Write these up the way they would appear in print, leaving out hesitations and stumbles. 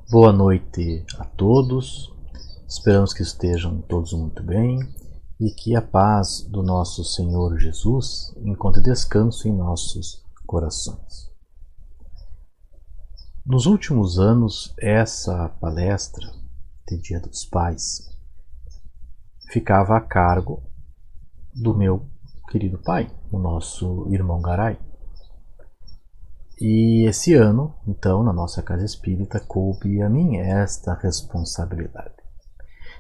Boa noite a todos, esperamos que estejam todos muito bem e que a paz do nosso Senhor Jesus encontre descanso em nossos corações. Nos últimos anos, essa palestra de Dia dos Pais ficava a cargo do meu querido pai, o nosso irmão Garay. E esse ano, então, na nossa casa espírita, coube a mim esta responsabilidade.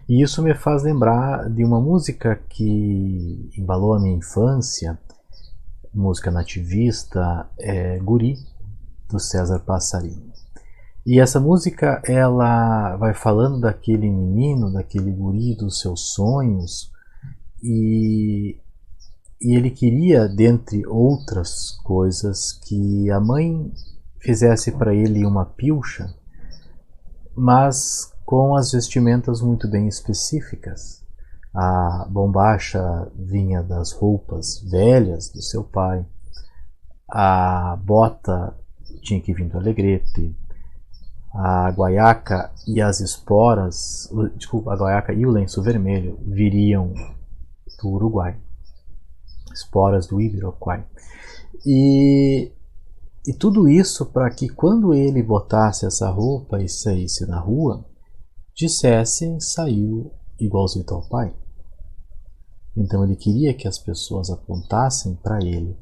E isso me faz lembrar de uma música que embalou a minha infância, música nativista, Guri, do César Passarinho. E essa música, ela vai falando daquele menino, daquele guri, dos seus sonhos, e ele queria, dentre outras coisas, que a mãe fizesse para ele uma pilcha, mas com as vestimentas muito bem específicas. A bombacha vinha das roupas velhas do seu pai, a bota tinha que vir do Alegrete, a guaiaca e as esporas, a guaiaca e o lenço vermelho viriam do Uruguai. Esporas do Ibiroquai. E tudo isso para que quando ele botasse essa roupa e saísse na rua, dissessem: saiu igualzinho ao pai. Então ele queria que as pessoas apontassem para ele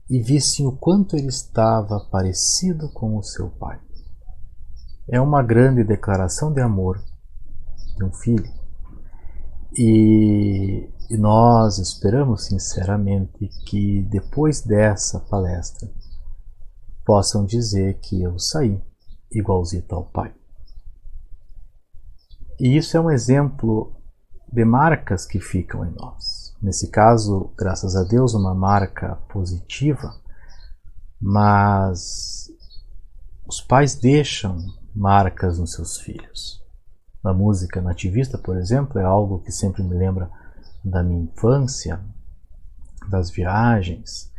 e vissem o quanto ele estava parecido com o seu pai. É uma grande declaração de amor de um filho. E nós esperamos sinceramente que depois dessa palestra possam dizer que eu saí igualzinho ao pai. E isso é um exemplo de marcas que ficam em nós. Nesse caso, graças a Deus, uma marca positiva, mas os pais deixam marcas nos seus filhos. A música nativista, por exemplo, é algo que sempre me lembra da minha infância, das viagens,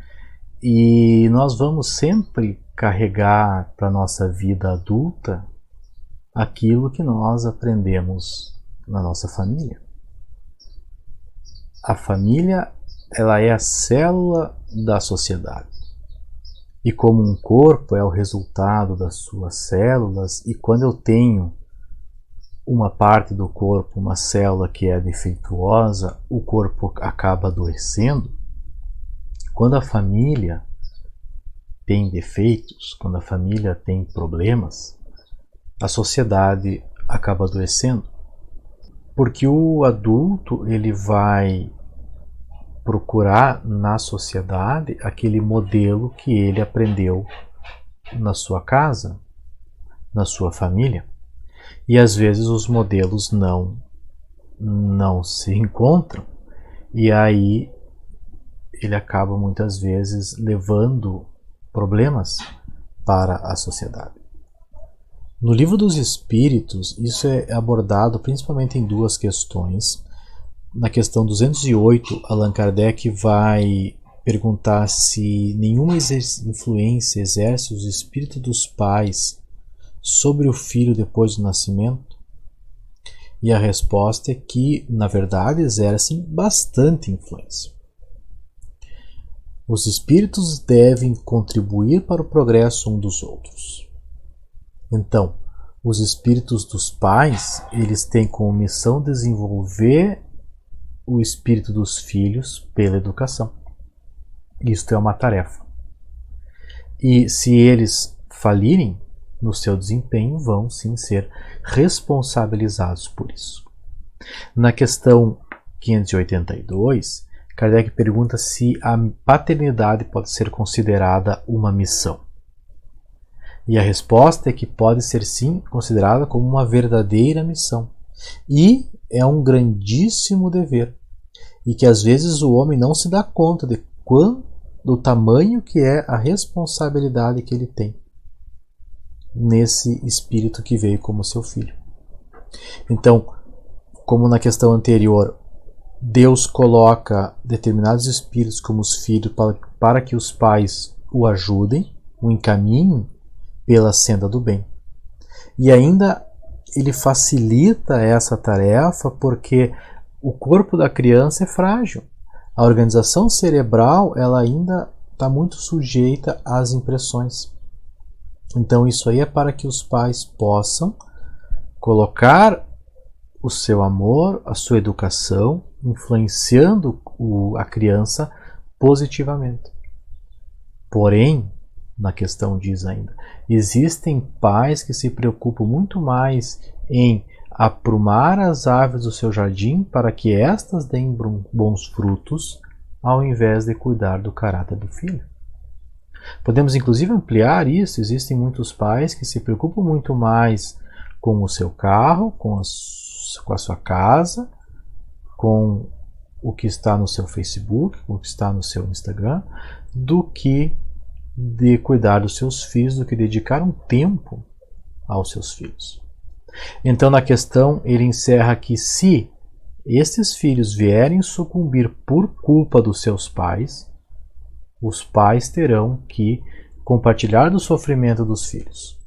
e nós vamos sempre carregar para a nossa vida adulta aquilo que nós aprendemos na nossa família. A família, ela é a célula da sociedade. E como um corpo é o resultado das suas células, e quando eu tenho uma parte do corpo, uma célula que é defeituosa, o corpo acaba adoecendo. Quando a família tem defeitos, quando a família tem problemas, a sociedade acaba adoecendo. Porque o adulto, ele vai procurar na sociedade aquele modelo que ele aprendeu na sua casa, na sua família. E às vezes os modelos não se encontram, e aí ele acaba muitas vezes levando problemas para a sociedade. No Livro dos Espíritos, isso é abordado principalmente em duas questões. Na questão 208, Allan Kardec vai perguntar se nenhuma influência exerce os espíritos dos pais sobre o filho depois do nascimento? E a resposta é que, na verdade, exercem bastante influência. Os espíritos devem contribuir para o progresso um dos outros. Então, os espíritos dos pais, eles têm como missão desenvolver o espírito dos filhos pela educação. Isto é uma tarefa. E se eles falirem no seu desempenho, vão sim ser responsabilizados por isso. Na questão 582, Kardec pergunta se a paternidade pode ser considerada uma missão. E a resposta é que pode ser sim considerada como uma verdadeira missão. E é um grandíssimo dever. E que às vezes o homem não se dá conta do tamanho que é a responsabilidade que ele tem nesse espírito que veio como seu filho. Então, como na questão anterior, Deus coloca determinados espíritos como os filhos para que os pais o ajudem, o encaminhem pela senda do bem. E ainda ele facilita essa tarefa porque o corpo da criança é frágil. A organização cerebral ela ainda está muito sujeita às impressões. Então isso aí é para que os pais possam colocar o seu amor, a sua educação, influenciando a criança positivamente. Porém, na questão diz ainda, existem pais que se preocupam muito mais em aprumar as árvores do seu jardim para que estas deem bons frutos, ao invés de cuidar do caráter do filho. Podemos inclusive ampliar isso. Existem muitos pais que se preocupam muito mais com o seu carro, com a sua casa, com o que está no seu Facebook, o que está no seu Instagram, do que de cuidar dos seus filhos, do que dedicar um tempo aos seus filhos. Então, na questão, ele encerra que se estes filhos vierem sucumbir por culpa dos seus pais, os pais terão que compartilhar do sofrimento dos filhos.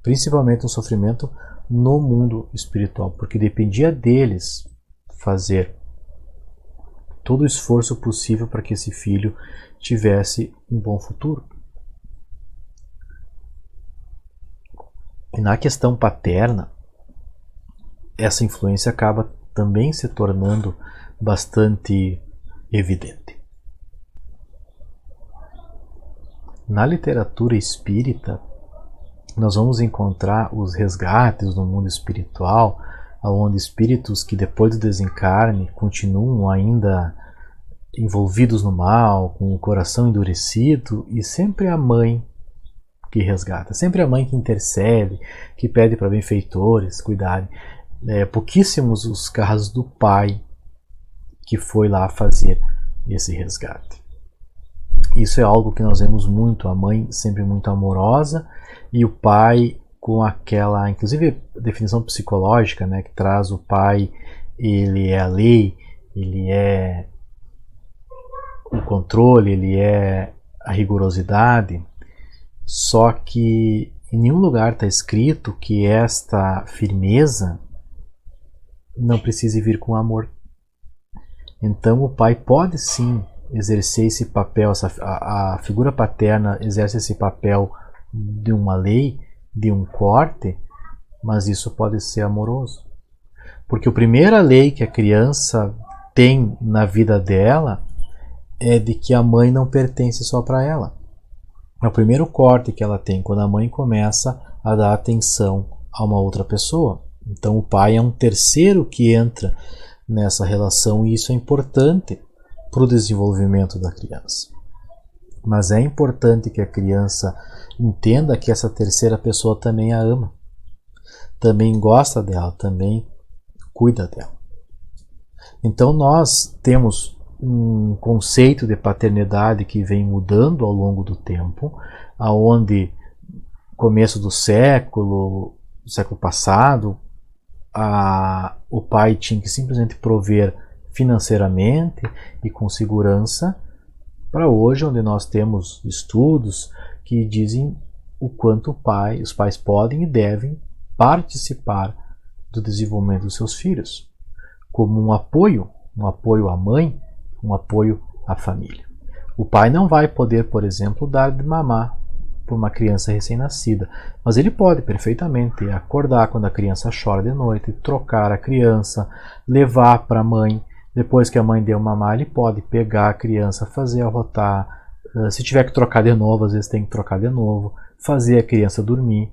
Principalmente um sofrimento no mundo espiritual, porque dependia deles fazer todo o esforço possível para que esse filho tivesse um bom futuro. E na questão paterna, essa influência acaba também se tornando bastante evidente. Na literatura espírita, nós vamos encontrar os resgates no mundo espiritual, onde espíritos que depois do desencarne continuam ainda envolvidos no mal, com o coração endurecido, e sempre a mãe que resgata, sempre a mãe que intercede, que pede para benfeitores cuidarem. Pouquíssimos os casos do pai que foi lá fazer esse resgate. Isso é algo que nós vemos muito, a mãe sempre muito amorosa e o pai com aquela, inclusive a definição psicológica, né, que traz o pai, ele é a lei, ele é o controle, ele é a rigorosidade. Só que em nenhum lugar está escrito que esta firmeza não precise vir com amor. Então o pai pode sim exercer esse papel, a figura paterna exerce esse papel de uma lei, de um corte, mas isso pode ser amoroso. Porque a primeira lei que a criança tem na vida dela é de que a mãe não pertence só para ela. É o primeiro corte que ela tem quando a mãe começa a dar atenção a uma outra pessoa. Então o pai é um terceiro que entra nessa relação e isso é importante para o desenvolvimento da criança. Mas é importante que a criança entenda que essa terceira pessoa também a ama, também gosta dela, também cuida dela. Então nós temos um conceito de paternidade que vem mudando ao longo do tempo, aonde começo do século passado, o pai tinha que simplesmente prover financeiramente e com segurança, para hoje, onde nós temos estudos que dizem o quanto os pais podem e devem participar do desenvolvimento dos seus filhos, como um apoio à mãe, um apoio à família. O pai não vai poder, por exemplo, dar de mamar para uma criança recém-nascida, mas ele pode perfeitamente acordar quando a criança chora de noite, trocar a criança, levar para a mãe. Depois que a mãe deu mamar, ele pode pegar a criança, fazer arrotar. Se tiver que trocar de novo, às vezes tem que trocar de novo, fazer a criança dormir,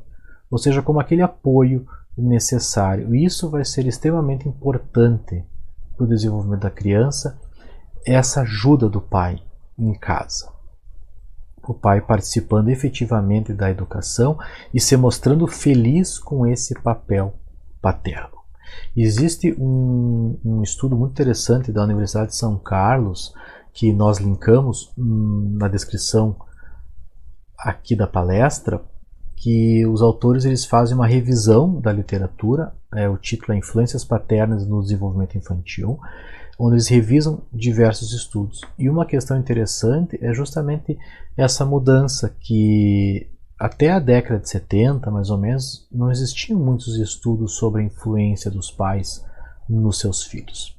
ou seja, como aquele apoio necessário. E isso vai ser extremamente importante para o desenvolvimento da criança, essa ajuda do pai em casa. O pai participando efetivamente da educação e se mostrando feliz com esse papel paterno. Existe um estudo muito interessante da Universidade de São Carlos, que nós linkamos na descrição aqui da palestra, que os autores eles fazem uma revisão da literatura, o título é Influências Paternas no Desenvolvimento Infantil, onde eles revisam diversos estudos. E uma questão interessante é justamente essa mudança que até a década de 70, mais ou menos, não existiam muitos estudos sobre a influência dos pais nos seus filhos.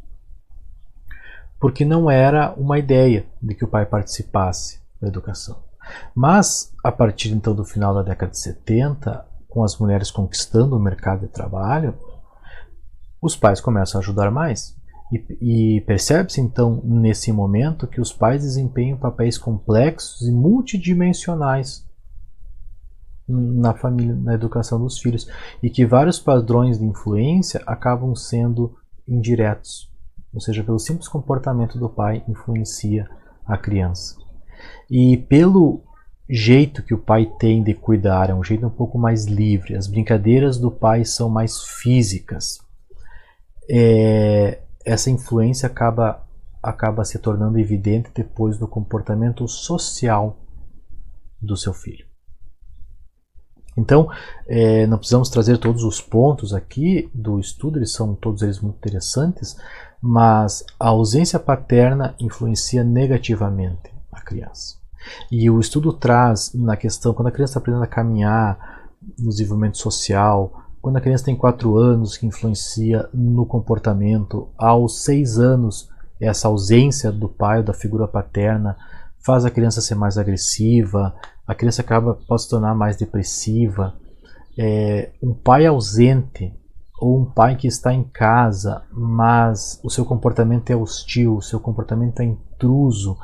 Porque não era uma ideia de que o pai participasse da educação. Mas, a partir então do final da década de 70, com as mulheres conquistando o mercado de trabalho, os pais começam a ajudar mais. E percebe-se então, nesse momento, que os pais desempenham papéis complexos e multidimensionais na família, na educação dos filhos, e que vários padrões de influência acabam sendo indiretos, ou seja, pelo simples comportamento do pai influencia a criança. E pelo jeito que o pai tem de cuidar, é um jeito um pouco mais livre, as brincadeiras do pai são mais físicas, essa influência acaba se tornando evidente depois do comportamento social do seu filho. Então, não precisamos trazer todos os pontos aqui do estudo, todos eles muito interessantes, mas a ausência paterna influencia negativamente a criança. E o estudo traz na questão, quando a criança está aprendendo a caminhar, no desenvolvimento social, quando a criança tem 4 anos, que influencia no comportamento, aos 6 anos, essa ausência do pai ou da figura paterna faz a criança ser mais agressiva, a criança pode se tornar mais depressiva. Um pai ausente ou um pai que está em casa, mas o seu comportamento é hostil, o seu comportamento é intruso,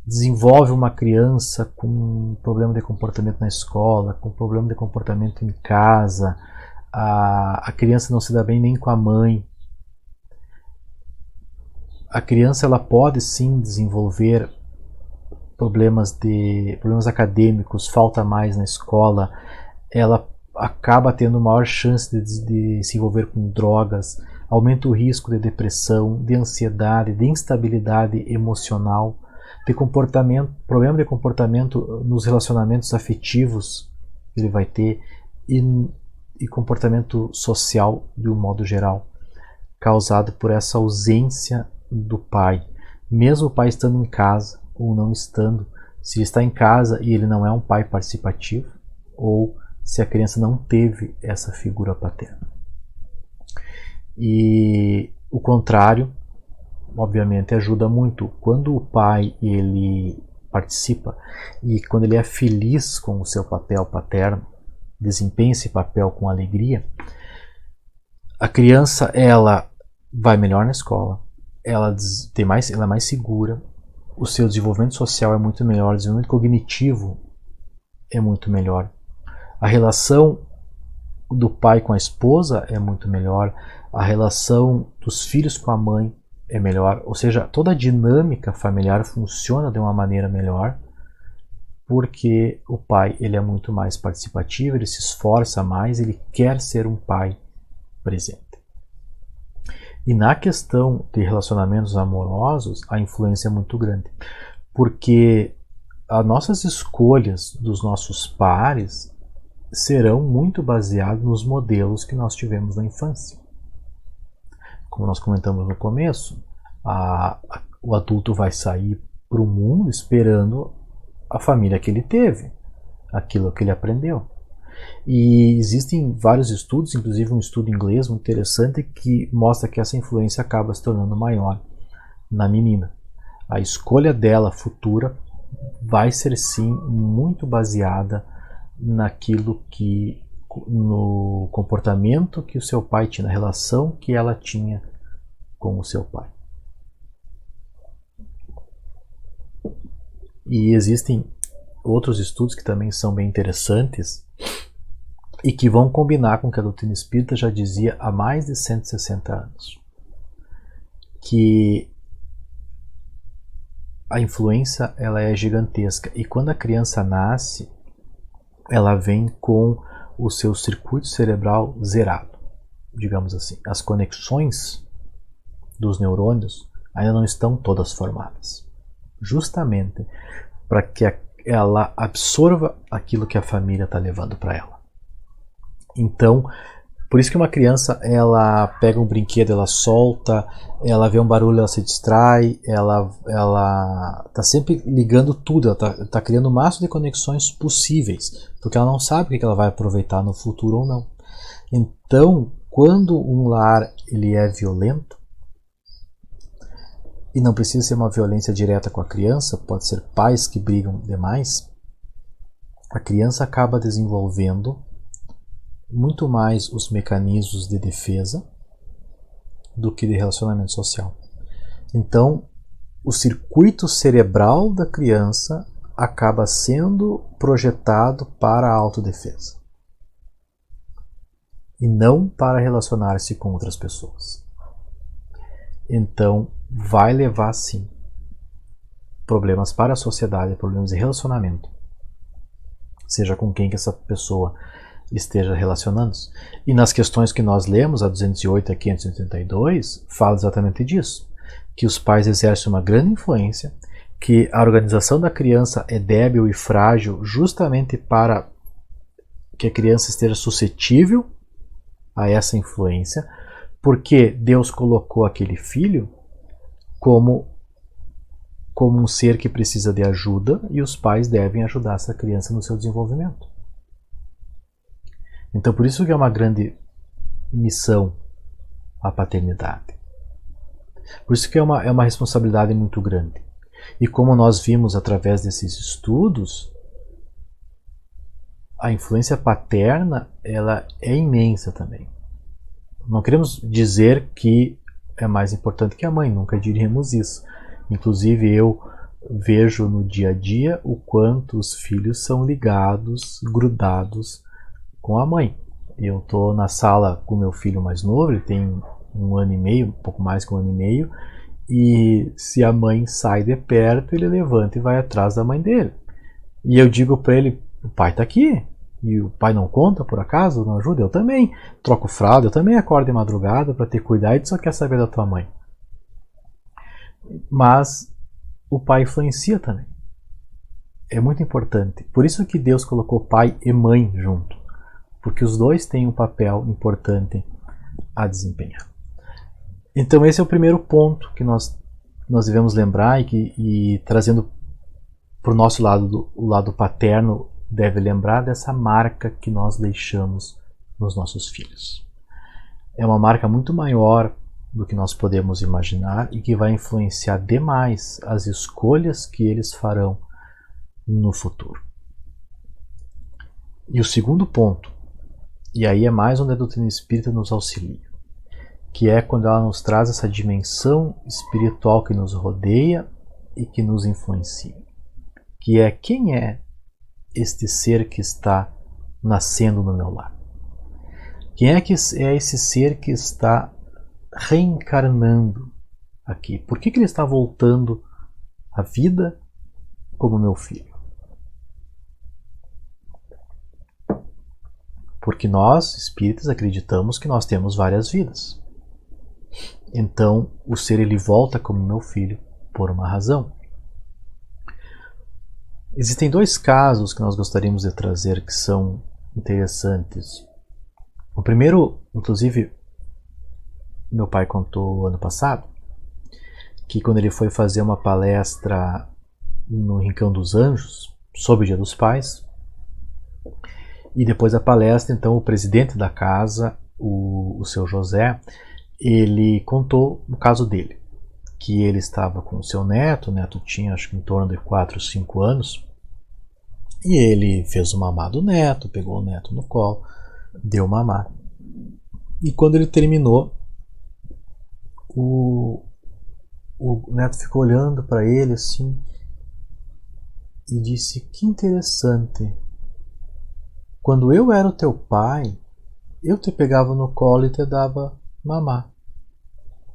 desenvolve uma criança com problema de comportamento na escola, com problema de comportamento em casa, a criança não se dá bem nem com a mãe. A criança ela pode sim desenvolver problemas acadêmicos, falta mais na escola, ela acaba tendo maior chance de se envolver com drogas, aumenta o risco de depressão, de ansiedade, de instabilidade emocional, de problema de comportamento nos relacionamentos afetivos que ele vai ter e comportamento social de um modo geral, causado por essa ausência do pai. Mesmo o pai estando em casa ou não estando, se ele está em casa e ele não é um pai participativo, ou se a criança não teve essa figura paterna. E o contrário, obviamente, ajuda muito. Quando o pai ele participa e quando ele é feliz com o seu papel paterno, desempenha esse papel com alegria, a criança ela vai melhor na escola, ela é mais segura, o seu desenvolvimento social é muito melhor, o desenvolvimento cognitivo é muito melhor, a relação do pai com a esposa é muito melhor, a relação dos filhos com a mãe é melhor, ou seja, toda a dinâmica familiar funciona de uma maneira melhor, porque o pai ele é muito mais participativo, ele se esforça mais, ele quer ser um pai presente. E na questão de relacionamentos amorosos, a influência é muito grande, porque as nossas escolhas dos nossos pares serão muito baseadas nos modelos que nós tivemos na infância. Como nós comentamos no começo, o adulto vai sair para o mundo esperando a família que ele teve, aquilo que ele aprendeu. E existem vários estudos, inclusive um estudo inglês muito interessante que mostra que essa influência acaba se tornando maior na menina. A escolha dela futura vai ser sim muito baseada no comportamento que o seu pai tinha, na relação que ela tinha com o seu pai. E existem outros estudos que também são bem interessantes e que vão combinar com o que a doutrina espírita já dizia há mais de 160 anos. Que a influência ela é gigantesca e quando a criança nasce, ela vem com o seu circuito cerebral zerado, digamos assim. As conexões dos neurônios ainda não estão todas formadas, justamente para que ela absorva aquilo que a família está levando para ela. Então, Por isso que uma criança, ela pega um brinquedo, ela solta, ela vê um barulho, ela se distrai, ela tá sempre ligando tudo, ela tá criando o máximo de conexões possíveis, porque ela não sabe o que ela vai aproveitar no futuro ou não. Então, quando um lar ele é violento, e não precisa ser uma violência direta com a criança, pode ser pais que brigam demais, a criança acaba desenvolvendo muito mais os mecanismos de defesa do que de relacionamento social. Então, o circuito cerebral da criança acaba sendo projetado para a autodefesa e não para relacionar-se com outras pessoas. Então, vai levar sim problemas para a sociedade, problemas de relacionamento, seja com quem que essa pessoa esteja relacionando-se. E nas questões que nós lemos, a 208 e a 582, fala exatamente disso, que os pais exercem uma grande influência, que a organização da criança é débil e frágil justamente para que a criança esteja suscetível a essa influência, porque Deus colocou aquele filho como um ser que precisa de ajuda e os pais devem ajudar essa criança no seu desenvolvimento. Então, por isso que é uma grande missão a paternidade. Por isso que é uma responsabilidade muito grande. E como nós vimos através desses estudos, a influência paterna ela é imensa também. Não queremos dizer que é mais importante que a mãe, nunca diríamos isso. Inclusive eu vejo no dia a dia o quanto os filhos são ligados, grudados com a mãe. Eu estou na sala com meu filho mais novo, ele tem 1 ano e meio, um pouco mais que 1 ano e meio, e se a mãe sai de perto, ele levanta e vai atrás da mãe dele. E eu digo para ele, o pai está aqui, e o pai não conta por acaso, não ajuda? Eu também troco fralda, eu também acordo de madrugada para ter cuidado e só quer saber da tua mãe. Mas o pai influencia também. É muito importante. Por isso que Deus colocou pai e mãe junto. Porque os dois têm um papel importante a desempenhar. Então esse é o primeiro ponto que nós devemos lembrar e trazendo para o nosso lado, o lado paterno, deve lembrar dessa marca que nós deixamos nos nossos filhos. É uma marca muito maior do que nós podemos imaginar e que vai influenciar demais as escolhas que eles farão no futuro. E o segundo ponto, e aí é mais onde a doutrina espírita nos auxilia, que é quando ela nos traz essa dimensão espiritual que nos rodeia e que nos influencia, que é quem é este ser que está nascendo no meu lar? Quem é que é esse ser que está reencarnando aqui? Por que ele está voltando à vida como meu filho? Porque nós, espíritas, acreditamos que nós temos várias vidas. Então, o ser ele volta como meu filho por uma razão. Existem 2 casos que nós gostaríamos de trazer que são interessantes. O primeiro, inclusive, meu pai contou ano passado, que quando ele foi fazer uma palestra no Rincão dos Anjos, sobre o Dia dos Pais, e depois da palestra, então, o presidente da casa, o seu José, ele contou o caso dele, que ele estava com o seu neto, o neto tinha acho que em torno de 4, 5 anos, e ele fez o mamar do neto, pegou o neto no colo, deu mamar. E quando ele terminou, o neto ficou olhando para ele assim e disse: que interessante, quando eu era o teu pai, eu te pegava no colo e te dava mamar.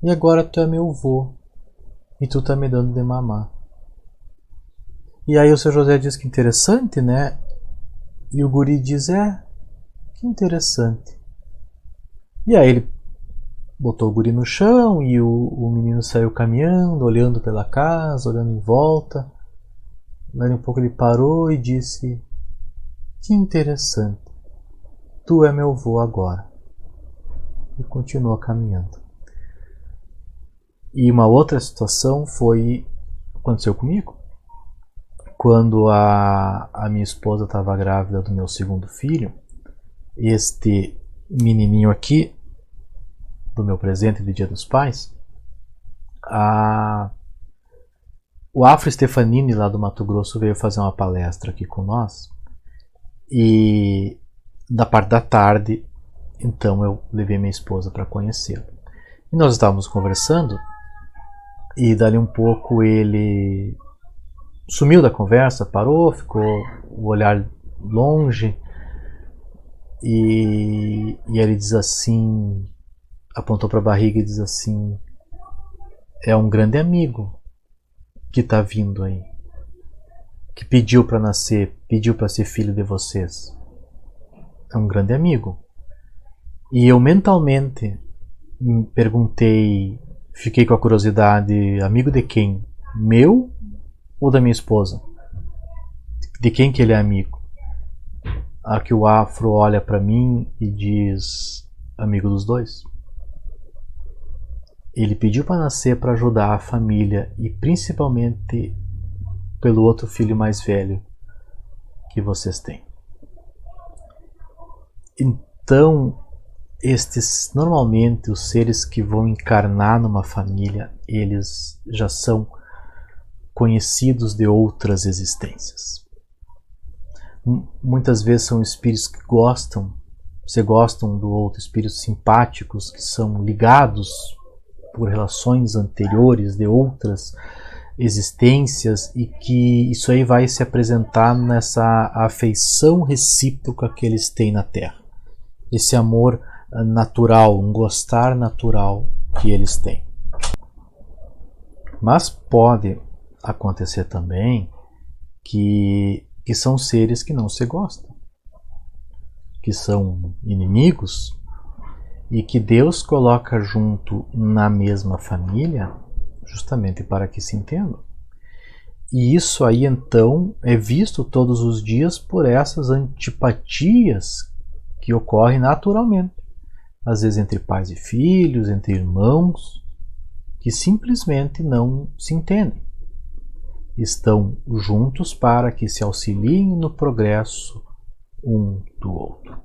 E agora tu é meu vô e tu tá me dando de mamar. E aí o seu José diz que interessante, né? E o guri diz: que interessante. E aí ele botou o guri no chão e o menino saiu caminhando, olhando pela casa, olhando em volta. Daí um pouco ele parou e disse: que interessante, tu é meu vô agora. e continua caminhando. E uma outra situação aconteceu comigo. Quando a minha esposa estava grávida do meu segundo filho, este menininho aqui, do meu presente de Dia dos Pais, o Afro Stefanini, lá do Mato Grosso, veio fazer uma palestra aqui com nós. E da parte da tarde, então eu levei minha esposa para conhecê-lo. E nós estávamos conversando, e dali um pouco ele sumiu da conversa, parou, ficou o olhar longe, e ele diz assim, apontou para a barriga e diz assim: é um grande amigo que está vindo aí, que pediu para nascer, pediu para ser filho de vocês. É um grande amigo. E eu mentalmente me perguntei, fiquei com a curiosidade, amigo de quem? Meu ou da minha esposa? De quem que ele é amigo? A que o Afro olha para mim e diz: amigo dos dois. Ele pediu para nascer para ajudar a família e principalmente pelo outro filho mais velho que vocês têm. Então, normalmente os seres que vão encarnar numa família, eles já são conhecidos de outras existências. Muitas vezes são espíritos que gostam do outro, espíritos simpáticos que são ligados por relações anteriores de outras existências, e que isso aí vai se apresentar nessa afeição recíproca que eles têm na Terra. Esse amor natural, um gostar natural que eles têm. Mas pode acontecer também que são seres que não se gostam, que são inimigos, e que Deus coloca junto na mesma família justamente para que se entendam. E isso aí então é visto todos os dias por essas antipatias que ocorrem naturalmente, às vezes entre pais e filhos, entre irmãos, que simplesmente não se entendem. Estão juntos para que se auxiliem no progresso um do outro.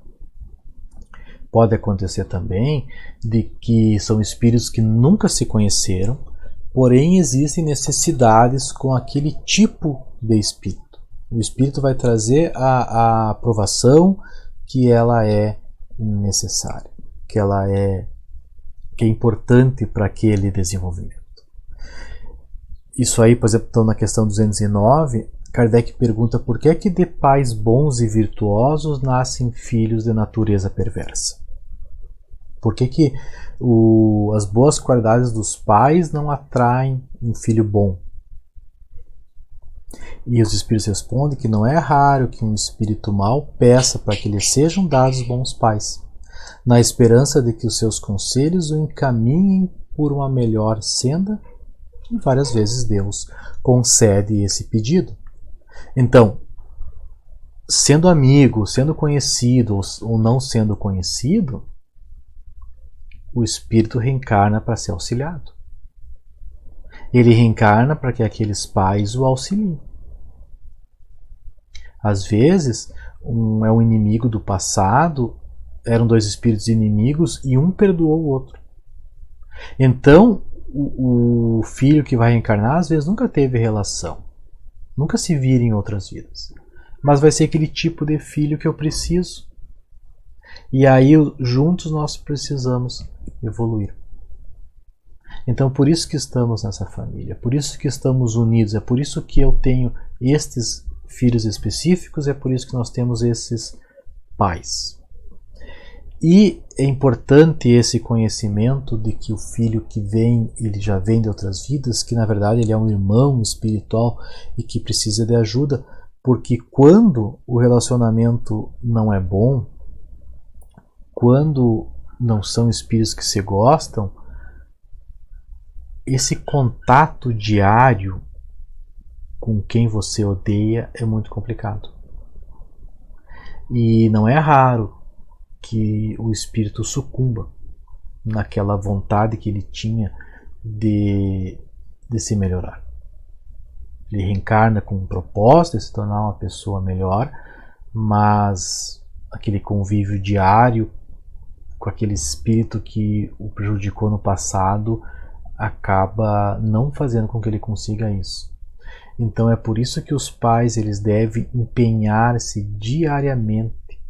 Pode acontecer também de que são espíritos que nunca se conheceram, porém existem necessidades com aquele tipo de espírito. O espírito vai trazer a aprovação que ela é necessária, que é importante para aquele desenvolvimento. Isso aí, por exemplo, então, na questão 209, Kardec pergunta por que é que de pais bons e virtuosos nascem filhos de natureza perversa. Por que que as boas qualidades dos pais não atraem um filho bom? E os espíritos respondem que não é raro que um espírito mau peça para que lhe sejam dados bons pais, na esperança de que os seus conselhos o encaminhem por uma melhor senda, e várias vezes Deus concede esse pedido. Então, sendo amigo, sendo conhecido ou não sendo conhecido, o espírito reencarna para ser auxiliado. Ele reencarna para que aqueles pais o auxiliem. Às vezes, é um inimigo do passado, eram dois espíritos inimigos e um perdoou o outro. Então, o filho que vai reencarnar, às vezes, nunca teve relação, nunca se vira em outras vidas, mas vai ser aquele tipo de filho que eu preciso. E aí, juntos, nós precisamos evoluir. Então, por isso que estamos nessa família, por isso que estamos unidos, é por isso que eu tenho estes filhos específicos, é por isso que nós temos esses pais. E é importante esse conhecimento de que o filho que vem, ele já vem de outras vidas, que na verdade ele é um irmão espiritual e que precisa de ajuda, porque quando o relacionamento não é bom, quando não são espíritos que se gostam, esse contato diário com quem você odeia é muito complicado. E não é raro que o espírito sucumba naquela vontade que ele tinha de se melhorar. Ele reencarna com um propósito de se tornar uma pessoa melhor, mas aquele convívio diário com aquele espírito que o prejudicou no passado acaba não fazendo com que ele consiga isso. Então é por isso que os pais eles devem empenhar-se diariamente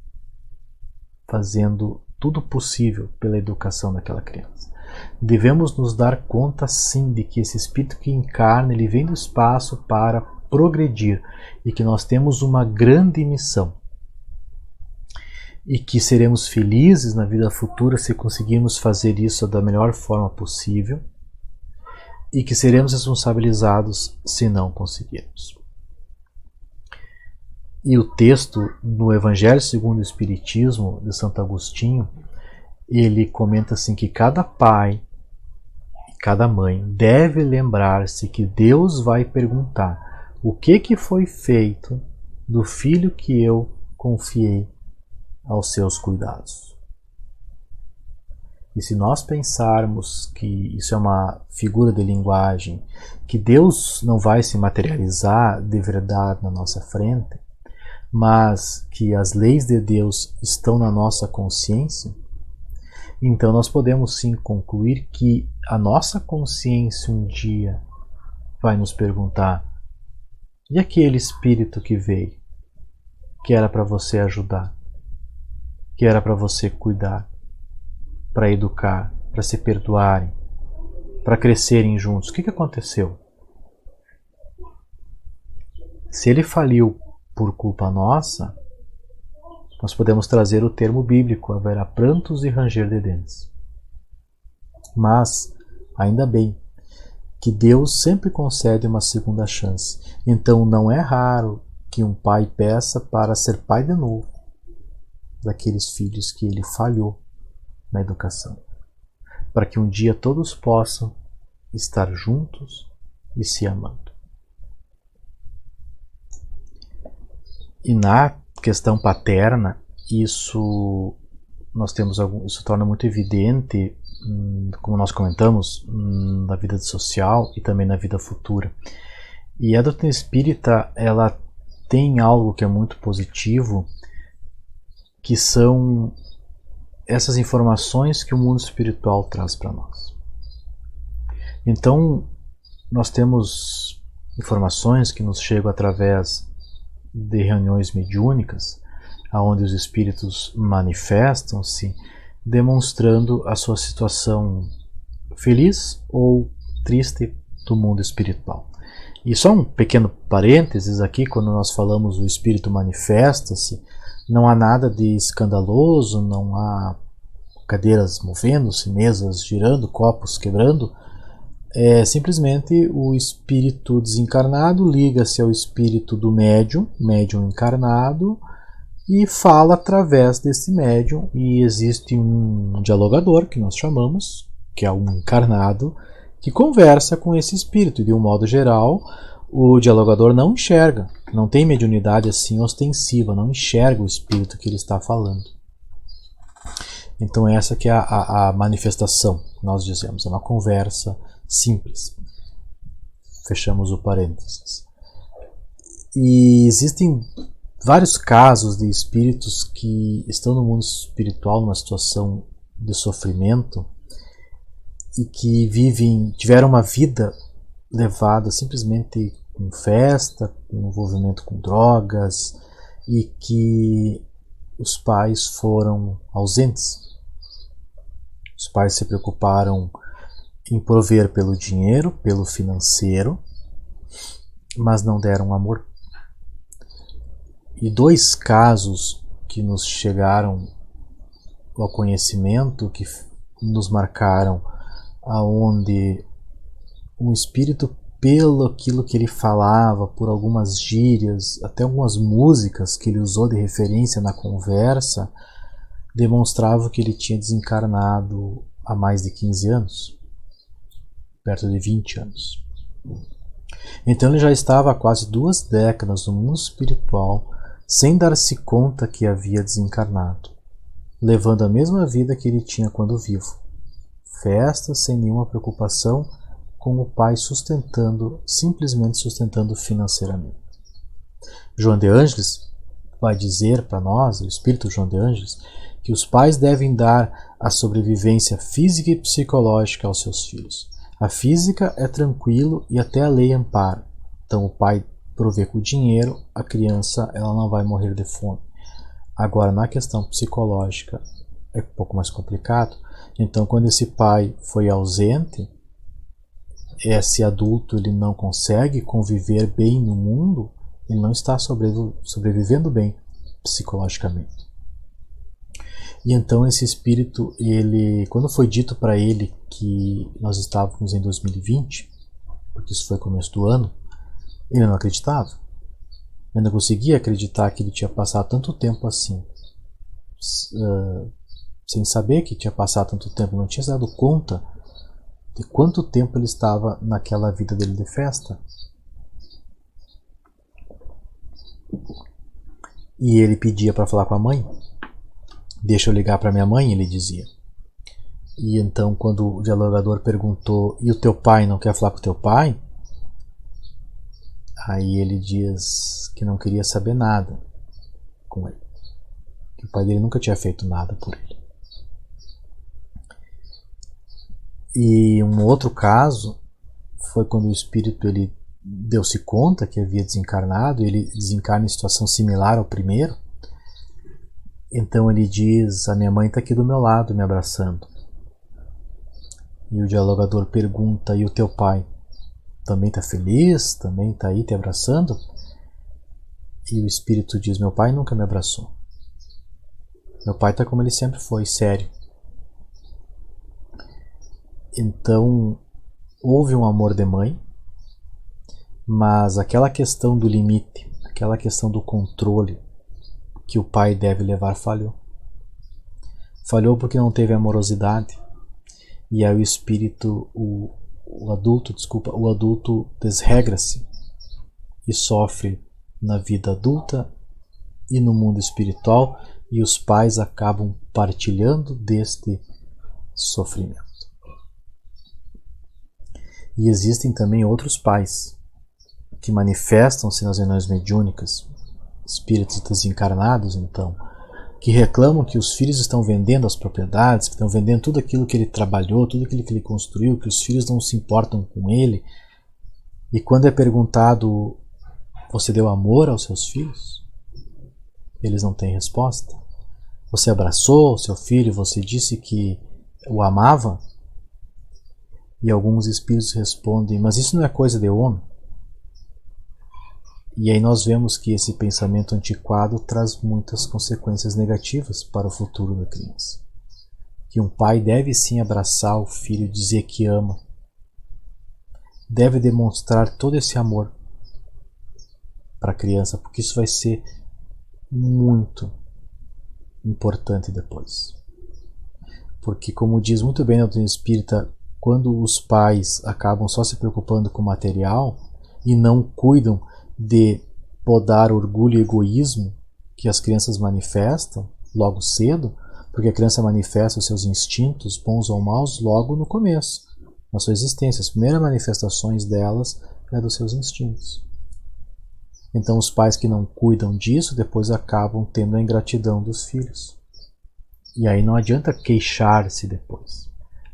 fazendo tudo possível pela educação daquela criança. Devemos nos dar conta sim de que esse espírito que encarna, ele vem do espaço para progredir e que nós temos uma grande missão. E que seremos felizes na vida futura se conseguirmos fazer isso da melhor forma possível, e que seremos responsabilizados se não conseguirmos. E o texto no Evangelho segundo o Espiritismo de Santo Agostinho, ele comenta assim que cada pai e cada mãe deve lembrar-se que Deus vai perguntar o que foi feito do filho que eu confiei aos seus cuidados. E se nós pensarmos que isso é uma figura de linguagem, que Deus não vai se materializar de verdade na nossa frente, mas que as leis de Deus estão na nossa consciência, então nós podemos sim concluir que a nossa consciência um dia vai nos perguntar: e aquele espírito que veio, que era para você ajudar, que era para você cuidar, para educar, para se perdoarem, para crescerem juntos. O que aconteceu? Se ele faliu por culpa nossa, nós podemos trazer o termo bíblico: haverá prantos e ranger de dentes. Mas, ainda bem, que Deus sempre concede uma segunda chance. Então não é raro que um pai peça para ser pai de novo daqueles filhos que ele falhou na educação, para que um dia todos possam estar juntos e se amando. E na questão paterna, isso torna muito evidente, como nós comentamos, na vida social e também na vida futura. E a doutrina espírita, ela tem algo que é muito positivo, que são essas informações que o mundo espiritual traz para nós. Então, nós temos informações que nos chegam através de reuniões mediúnicas, onde os espíritos manifestam-se, demonstrando a sua situação feliz ou triste do mundo espiritual. E só um pequeno parênteses aqui: quando nós falamos o espírito manifesta-se, não há nada de escandaloso, não há cadeiras movendo-se, mesas girando, copos quebrando. É simplesmente o espírito desencarnado liga-se ao espírito do médium encarnado, e fala através desse médium, e existe um dialogador, que nós chamamos, que é um encarnado, que conversa com esse espírito. E de um modo geral, o dialogador não enxerga, não tem mediunidade assim ostensiva, não enxerga o espírito que ele está falando. Então essa que é a manifestação, nós dizemos, é uma conversa simples. Fechamos o parênteses. E existem vários casos de espíritos que estão no mundo espiritual numa situação de sofrimento e que tiveram uma vida levada simplesmente com festa, com envolvimento com drogas, e que os pais foram ausentes. Os pais se preocuparam em prover pelo dinheiro, pelo financeiro, mas não deram amor. E 2 casos que nos chegaram ao conhecimento, que nos marcaram, aonde um espírito, pelo aquilo que ele falava, por algumas gírias, até algumas músicas que ele usou de referência na conversa, demonstrava que ele tinha desencarnado há mais de 15 anos, perto de 20 anos. Então ele já estava há quase 2 décadas no mundo espiritual, sem dar-se conta que havia desencarnado, levando a mesma vida que ele tinha quando vivo. festas, sem nenhuma preocupação, com o pai simplesmente sustentando financeiramente. João de Ângeles vai dizer para nós, o espírito João de Ângeles, que os pais devem dar a sobrevivência física e psicológica aos seus filhos. A física é tranquilo e até a lei ampara. Então o pai provê com o dinheiro, a criança ela não vai morrer de fome. Agora, na questão psicológica, é um pouco mais complicado. Então, quando esse pai foi ausente, esse adulto ele não consegue conviver bem no mundo, ele não está sobrevivendo bem psicologicamente. E então esse espírito, quando foi dito para ele que nós estávamos em 2020, porque isso foi começo do ano, ele não acreditava. Ele não conseguia acreditar que ele tinha passado tanto tempo assim, sem saber que tinha passado tanto tempo, não tinha se dado conta de quanto tempo ele estava naquela vida dele de festa. E ele pedia para falar com a mãe. Deixa eu ligar para minha mãe, ele dizia. E então quando o dialogador perguntou, e o teu pai não quer falar com o teu pai? Aí ele diz que não queria saber nada com ele. Que o pai dele nunca tinha feito nada por ele. E um outro caso foi quando o espírito ele deu-se conta que havia desencarnado, ele desencarna em situação similar ao primeiro. Então ele diz, a minha mãe está aqui do meu lado me abraçando. E o dialogador pergunta, e o teu pai? Também está feliz? Também está aí te abraçando? E o espírito diz, meu pai nunca me abraçou. Meu pai está como ele sempre foi, sério. Então houve um amor de mãe, mas aquela questão do limite, aquela questão do controle que o pai deve levar falhou. Falhou porque não teve amorosidade. E aí o espírito, o adulto desregra-se e sofre na vida adulta e no mundo espiritual, e os pais acabam partilhando deste sofrimento. E existem também outros pais que manifestam-se nas reuniões mediúnicas, espíritos desencarnados, então, que reclamam que os filhos estão vendendo as propriedades, que estão vendendo tudo aquilo que ele trabalhou, tudo aquilo que ele construiu, que os filhos não se importam com ele. E quando é perguntado, você deu amor aos seus filhos? Eles não têm resposta. Você abraçou o seu filho, você disse que o amava? E alguns espíritos respondem, mas isso não é coisa de homem. E aí nós vemos que esse pensamento antiquado traz muitas consequências negativas para o futuro da criança. Que um pai deve sim abraçar o filho e dizer que ama. Deve demonstrar todo esse amor para a criança, porque isso vai ser muito importante depois. Porque, como diz muito bem a doutrina espírita, quando os pais acabam só se preocupando com o material e não cuidam de podar orgulho e egoísmo que as crianças manifestam logo cedo, porque a criança manifesta os seus instintos, bons ou maus, logo no começo, na sua existência. As primeiras manifestações delas é dos seus instintos. Então os pais que não cuidam disso, depois acabam tendo a ingratidão dos filhos. E aí não adianta queixar-se depois.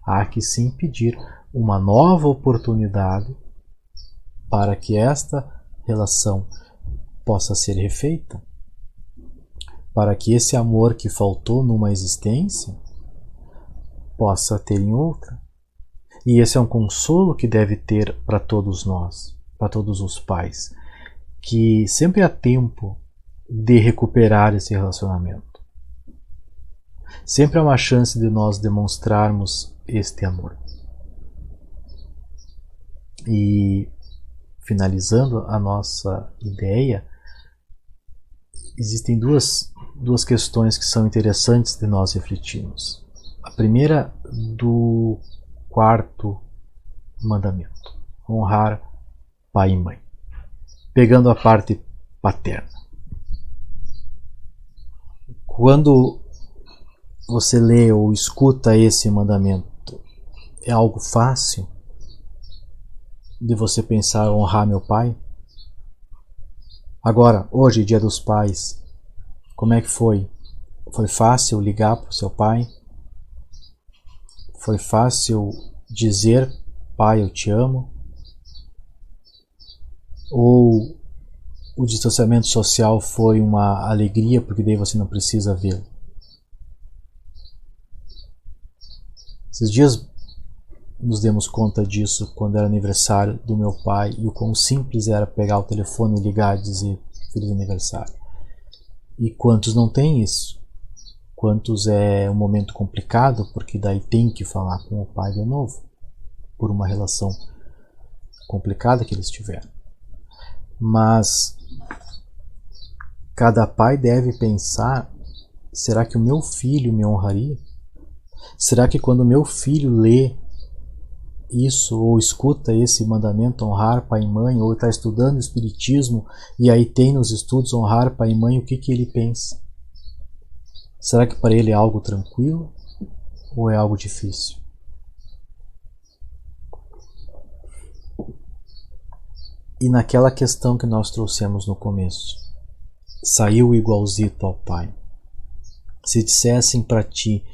Há que sim pedir uma nova oportunidade para que esta relação possa ser refeita, para que esse amor que faltou numa existência possa ter em outra. E esse é um consolo que deve ter para todos nós, para todos os pais, que sempre há tempo de recuperar esse relacionamento. Sempre há uma chance de nós demonstrarmos este amor. E finalizando a nossa ideia, existem duas questões que são interessantes de nós refletirmos. A primeira, do quarto mandamento: honrar pai e mãe. Pegando a parte paterna. Quando você lê ou escuta esse mandamento É algo fácil de você pensar honrar meu pai? Agora, hoje, Dia dos Pais, como é que foi? Foi fácil ligar para o seu pai? Foi fácil dizer, pai, eu te amo? Ou o distanciamento social foi uma alegria porque daí você não precisa vê-lo? Esses dias nos demos conta disso quando era aniversário do meu pai e o quão simples era pegar o telefone e ligar e dizer feliz aniversário. E quantos não têm isso? Quantos é um momento complicado porque daí tem que falar com o pai de novo por uma relação complicada que eles tiveram. Mas cada pai deve pensar, será que o meu filho me honraria? Será que quando meu filho lê isso ou escuta esse mandamento, honrar pai e mãe, ou está estudando o Espiritismo e aí tem nos estudos honrar pai e mãe, o que ele pensa? Será que para ele é algo tranquilo ou é algo difícil? E naquela questão que nós trouxemos no começo, saiu igualzito ao pai. Se dissessem para ti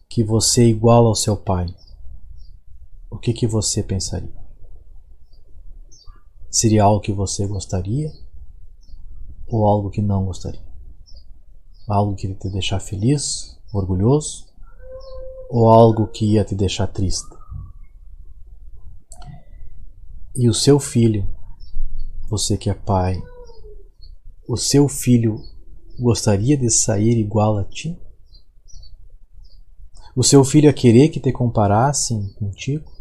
que você é igual ao seu pai, o que você pensaria? Seria algo que você gostaria ou algo que não gostaria? Algo que ia te deixar feliz, orgulhoso, ou algo que ia te deixar triste? E o seu filho, você que é pai, o seu filho gostaria de sair igual a ti? O seu filho ia querer que te comparassem contigo?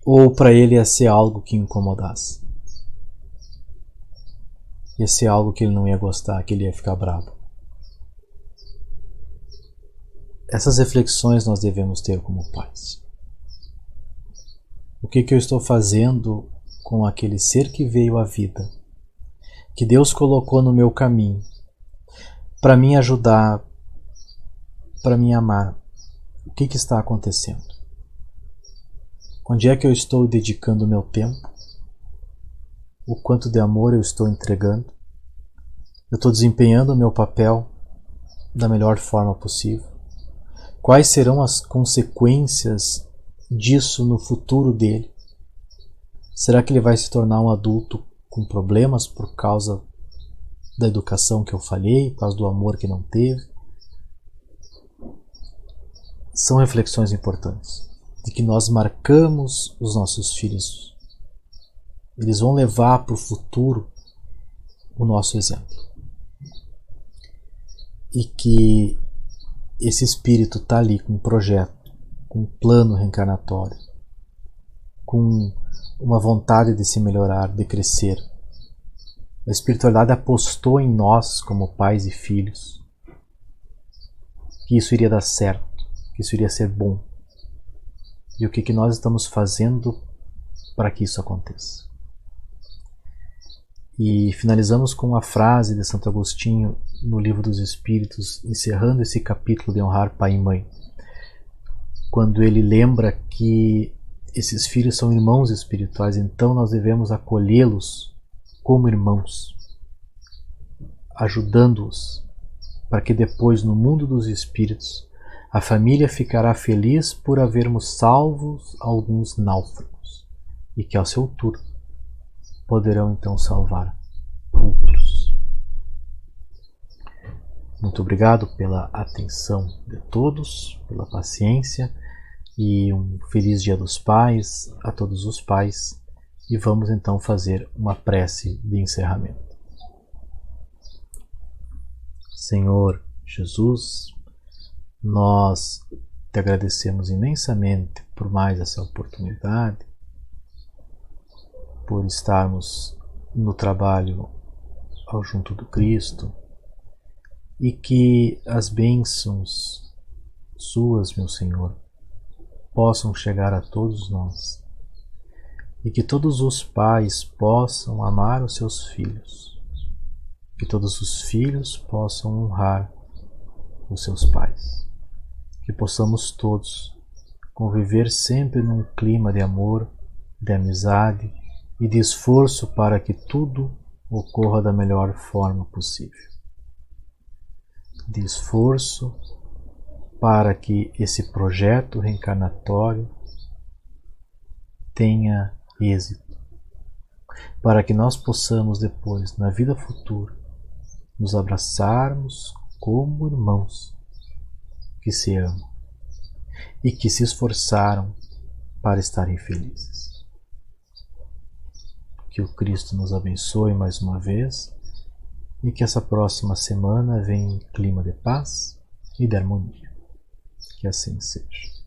Ou para ele ia ser algo que incomodasse? Ia ser algo que ele não ia gostar, que ele ia ficar bravo? Essas reflexões nós devemos ter como pais. O que eu estou fazendo com aquele ser que veio à vida, que Deus colocou no meu caminho, para me ajudar, para me amar? O que está acontecendo? Onde é que eu estou dedicando o meu tempo? O quanto de amor eu estou entregando? Eu estou desempenhando o meu papel da melhor forma possível? Quais serão as consequências disso no futuro dele? Será que ele vai se tornar um adulto com problemas por causa da educação que eu falhei, por causa do amor que não teve? São reflexões importantes, de que nós marcamos os nossos filhos. Eles vão levar para o futuro o nosso exemplo. E que esse espírito está ali com um projeto, com um plano reencarnatório, com uma vontade de se melhorar, de crescer. A espiritualidade apostou em nós como pais e filhos, que isso iria dar certo, que isso iria ser bom. E o que nós estamos fazendo para que isso aconteça? E finalizamos com a frase de Santo Agostinho no Livro dos Espíritos, encerrando esse capítulo de honrar pai e mãe, quando ele lembra que esses filhos são irmãos espirituais, então nós devemos acolhê-los como irmãos, ajudando-os, para que depois, no mundo dos espíritos, a família ficará feliz por havermos salvos alguns náufragos, e que ao seu turno poderão então salvar outros. Muito obrigado pela atenção de todos, pela paciência, e um feliz Dia dos Pais a todos os pais. E vamos então fazer uma prece de encerramento. Senhor Jesus, nós te agradecemos imensamente por mais essa oportunidade, por estarmos no trabalho ao junto do Cristo, e que as bênçãos suas, meu Senhor, possam chegar a todos nós, e que todos os pais possam amar os seus filhos, que todos os filhos possam honrar os seus pais, que possamos todos conviver sempre num clima de amor, de amizade e de esforço para que tudo ocorra da melhor forma possível. De esforço para que esse projeto reencarnatório tenha êxito, para que nós possamos depois, na vida futura, nos abraçarmos como irmãos que se amam e que se esforçaram para estarem felizes. Que o Cristo nos abençoe mais uma vez e que essa próxima semana venha em clima de paz e de harmonia. Que assim seja.